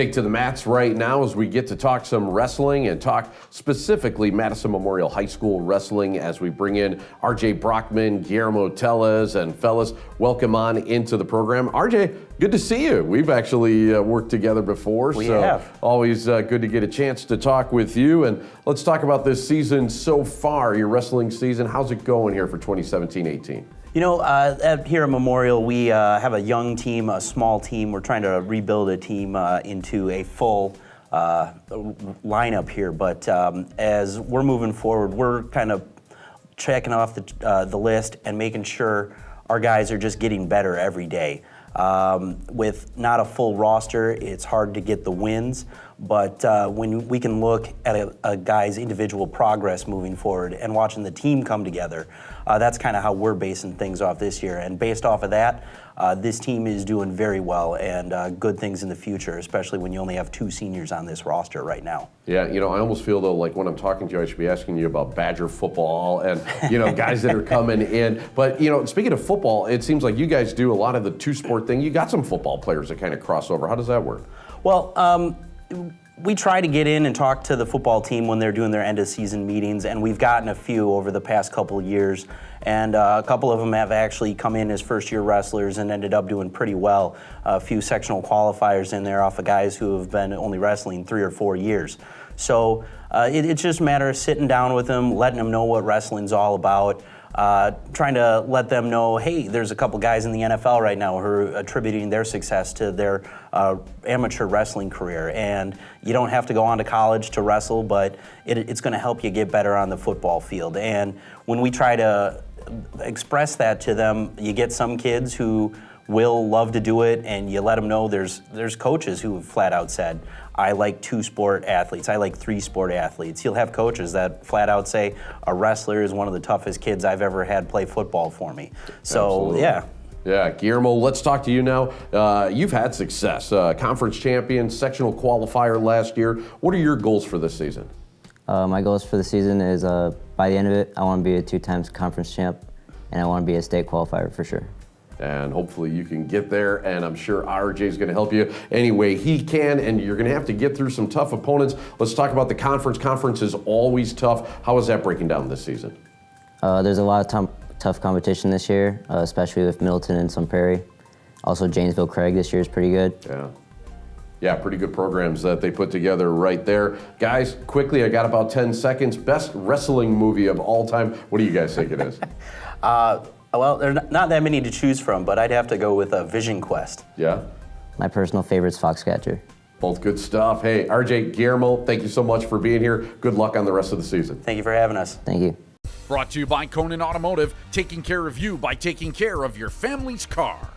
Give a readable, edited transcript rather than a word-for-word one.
take to the mats right now as we get to talk some wrestling and talk specifically Madison Memorial High School wrestling as we bring in RJ Brockman, Guillermo Tellez, and fellas, welcome on into the program. RJ, good to see you. We've actually worked together before, we have. Always good to get a chance to talk with you. And let's talk about this season so far, your wrestling season. How's it going here for 2017-18? You know, here at Memorial, we have a young team, a small team. We're trying to rebuild a team into a full lineup here. But as we're moving forward, we're kind of checking off the list and making sure our guys are just getting better every day. With not a full roster, it's hard to get the wins, but when we can look at a guy's individual progress moving forward and watching the team come together, that's kind of how we're basing things off this year. And based off of that, this team is doing very well and good things in the future, especially when you only have 2 seniors on this roster right now. Yeah, you know, I almost feel though like when I'm talking to you, I should be asking you about Badger football and, you know, guys that are coming in. But, you know, speaking of football, it seems like you guys do a lot of the 2-sport thing. You got some football players that kind of cross over. How does that work? Well, we try to get in and talk to the football team when they're doing their end-of-season meetings, and we've gotten a few over the past couple of years. And a couple of them have actually come in as first-year wrestlers and ended up doing pretty well. A few sectional qualifiers in there off of guys who have been only wrestling 3 or 4 years. So it's just a matter of sitting down with them, letting them know what wrestling's all about, trying to let them know, hey, there's a couple guys in the NFL right now who are attributing their success to their amateur wrestling career. And you don't have to go on to college to wrestle, but it's going to help you get better on the football field. And when we try to express that to them, you get some kids who will love to do it, and you let them know there's coaches who have flat out said, I like 2-sport athletes, I like 3-sport athletes. You'll have coaches that flat out say, a wrestler is one of the toughest kids I've ever had play football for me. So, absolutely. Yeah. Yeah, Guillermo, let's talk to you now. You've had success, conference champion, sectional qualifier last year. What are your goals for this season? My goals for the season is by the end of it, I want to be a 2-time conference champ, and I want to be a state qualifier for sure. And hopefully you can get there, and I'm sure RJ is going to help you any way he can, and you're going to have to get through some tough opponents. Let's talk about the conference. Conference is always tough. How is that breaking down this season? There's a lot of tough competition this year, especially with Middleton and Sun Prairie. Also, Janesville Craig this year is pretty good. Yeah, pretty good programs that they put together right there. Guys, quickly, I got about 10 seconds. Best wrestling movie of all time. What do you guys think it is? Well, there are not that many to choose from, but I'd have to go with Vision Quest. Yeah? My personal favorite's Foxcatcher. Both good stuff. Hey, RJ, Guillermo, thank you so much for being here. Good luck on the rest of the season. Thank you for having us. Thank you. Brought to you by Conan Automotive, taking care of you by taking care of your family's car.